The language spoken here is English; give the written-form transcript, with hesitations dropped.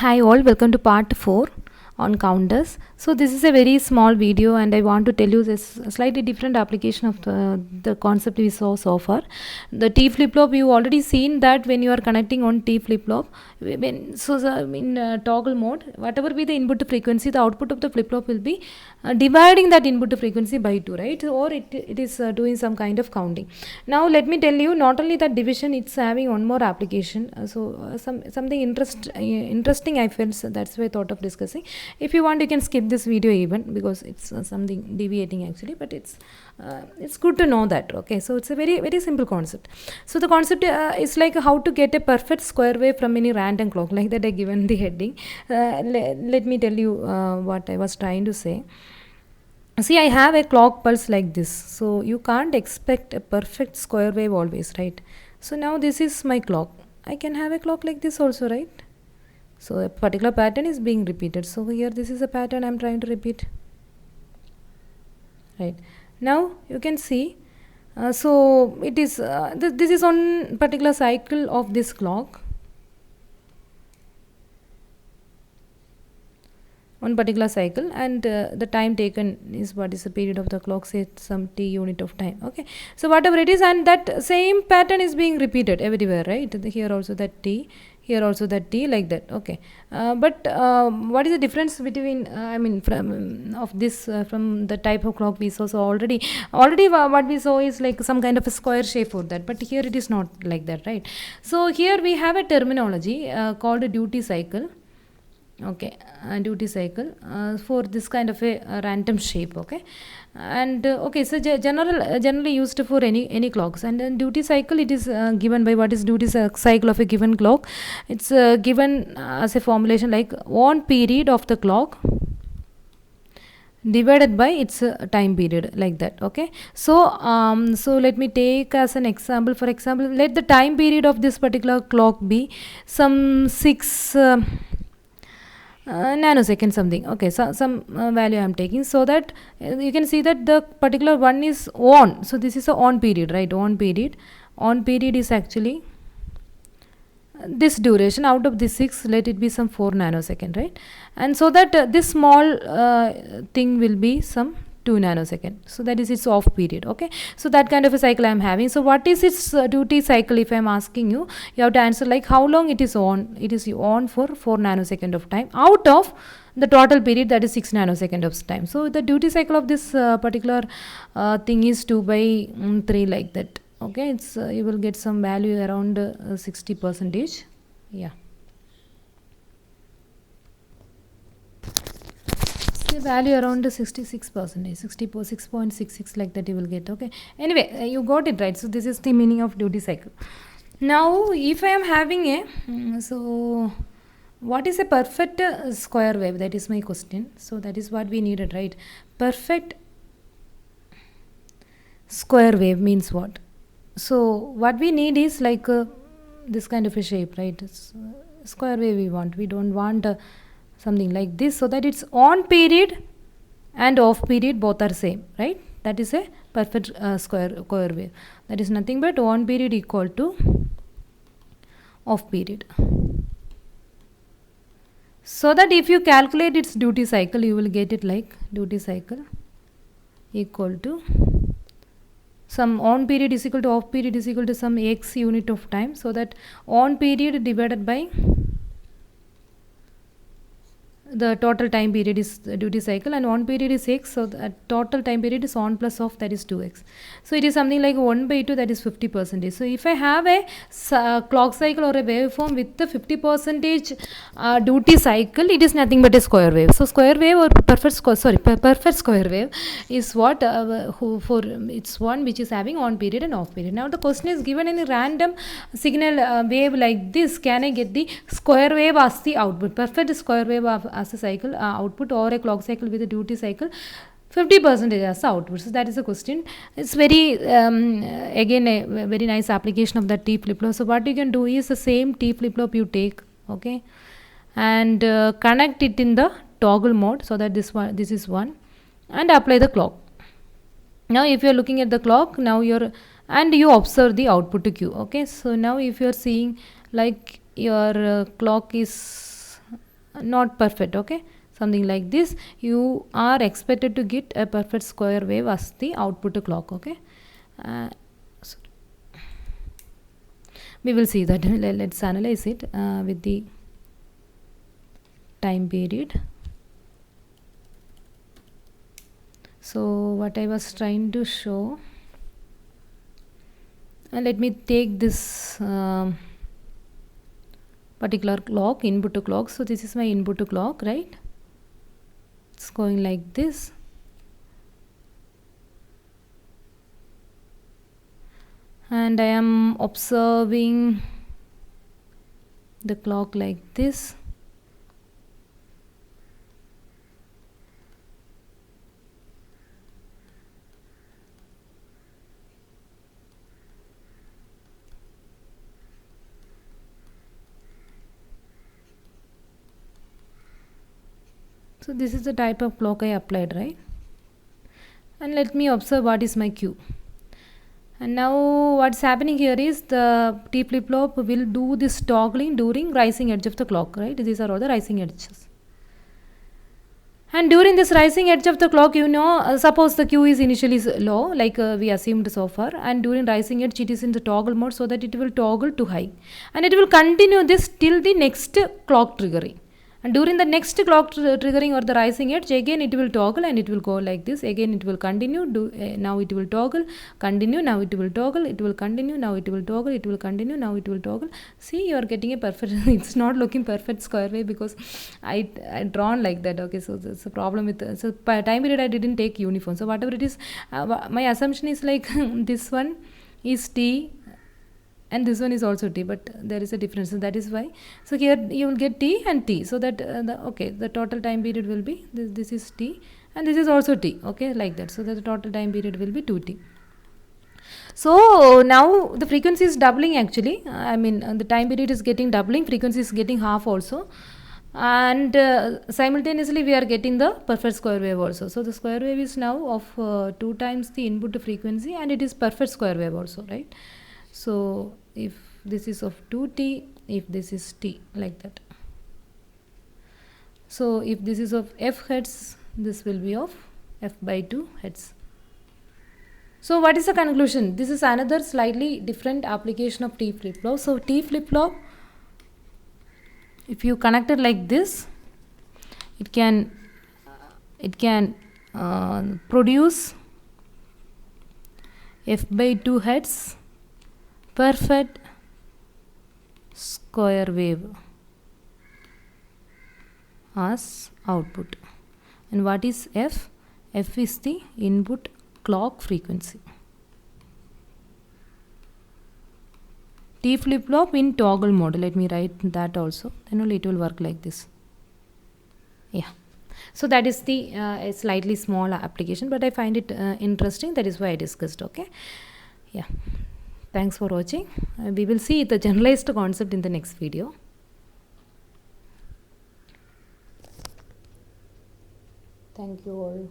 Hi all, welcome to part 4 on counters. So this is a very small video and I want to tell you this slightly different application of the concept we saw so far. The T flip-flop, you already seen that when you are connecting on T flip-flop, in toggle mode, whatever be the input frequency, the output of the flip-flop will be dividing that input frequency by 2, right? Or it is doing some kind of counting. Now let me tell you, not only that division, it's having one more application. Something interesting I felt, so that's why I thought of discussing. If you want, you can skip this video even because it's something deviating actually, but it's good to know that. Okay, so it's a very simple concept. So the concept is like how to get a perfect square wave from any random clock, like that I given the heading. Let me tell you what I was trying to say. See, I have a clock pulse like this, so you can't expect a perfect square wave always, right? So now this is my clock. I can have a clock like this also, right? So a particular pattern is being repeated. So here this is a pattern I'm trying to repeat, right? Now you can see, so it is this is on particular cycle of this clock. One particular cycle, and the time taken is what is the period of the clock, say some t unit of time. Okay, so whatever it is, and that same pattern is being repeated everywhere, right? Here also that t, here also that t, like that. Okay, but what is the difference between from of this from the type of clock we saw? So already what we saw is like some kind of a square shape for that, but here it is not like that, right? So here we have a terminology called a duty cycle. Okay, duty cycle for this kind of a random shape. Okay, and okay, so generally used for any clocks, and then duty cycle, it is given by what is duty cycle of a given clock. It's given as a formulation like on period of the clock divided by its time period, like that. Okay, so let me take as an example. For example, let the time period of this particular clock be some 6 nanosecond something. Okay, so some value I am taking, so that you can see that the particular one is on. So this is a on period, right? On period is actually this duration. Out of this 6, let it be some 4 nanosecond, right? And so that this small thing will be some 2 nanosecond. So that is its off period. Okay, so that kind of a cycle I am having. So what is its duty cycle? If I am asking you, you have to answer like how long it is on. It is on for 4 nanosecond of time out of the total period, that is 6 nanosecond of time. So the duty cycle of this particular thing is 2 by 3, like that. Okay, it's you will get some value around 60%. Yeah, the value around 66%, 6.66, like that you will get. Okay, anyway, you got it right. So this is the meaning of duty cycle. Now if I am having a so what is a perfect square wave? That is my question. So that is what we needed, right? Perfect square wave means what? So what we need is like this kind of a shape, right? It's, square wave we want. We don't want something like this, so that it's on period and off period both are same, right? That is a perfect square wave. That is nothing but on period equal to off period. So that if you calculate its duty cycle, you will get it like duty cycle equal to some on period is equal to off period is equal to some x unit of time. So that on period divided by the total time period is the duty cycle, and on period is x, so the total time period is on plus off, that is 2x. So it is something like 1 by 2, that is 50%. So if I have a clock cycle or a waveform with the 50% duty cycle, it is nothing but a square wave. So square wave or perfect square wave is what for it's one which is having on period and off period. Now the question is, given any random signal wave like this, can I get the square wave as the output? Perfect square wave as a cycle output, or a clock cycle with a duty cycle 50% as the output. So that is a question. It's very again a very nice application of that T flip-flop. So what you can do is the same T flip-flop you take, okay, and connect it in the toggle mode, so that this is one, and apply the clock. Now if you are looking at the clock, now you observe the output to Q. Okay, so now if you are seeing like your clock is not perfect, okay, something like this. You are expected to get a perfect square wave as the output clock, okay. So we will see that. Let's analyze it with the time period. So what I was trying to show, and let me take this particular clock, input to clock. So this is my input to clock, right? It's going like this. And I am observing the clock like this. So this is the type of clock I applied, right? And let me observe what is my Q. And now what's happening here is the T flip-flop will do this toggling during rising edge of the clock, right? These are all the rising edges. And during this rising edge of the clock, suppose the Q is initially low, like we assumed so far, and during rising edge it is in the toggle mode, so that it will toggle to high. And it will continue this till the next clock triggering. And during the next clock triggering or the rising edge, again it will toggle and it will go like this. Again it will continue. Now it will toggle, continue. Now it will toggle, it will continue. Now it will toggle, it will continue. Now it will toggle. See, you are getting a perfect. It's not looking perfect square wave because I drawn like that. Okay, so that's a problem with. So by time period I didn't take uniform. So whatever it is, my assumption is like this one is T. And this one is also T, but there is a difference. So that is why. So here you will get T and T. So that the total time period will be this is T and this is also T. Okay, like that. So that the total time period will be 2T. So now the frequency is doubling actually. The time period is getting doubling. Frequency is getting half also. And simultaneously we are getting the perfect square wave also. So the square wave is now of 2 times the input frequency, and it is perfect square wave also, right? So if this is of 2T, if this is T, like that. So if this is of F hertz, this will be of F by 2 hertz. So what is the conclusion? This is another slightly different application of T flip-flop. So T flip-flop, if you connect it like this, it can produce F by 2 hertz perfect square wave as output. And what is F? F is the input clock frequency. T flip-flop in toggle mode. Let me write that also. Then only it will work like this. Yeah. So that is the a slightly small application, but I find it interesting. That is why I discussed. Okay. Yeah. Thanks for watching. We will see the generalized concept in the next video. Thank you all.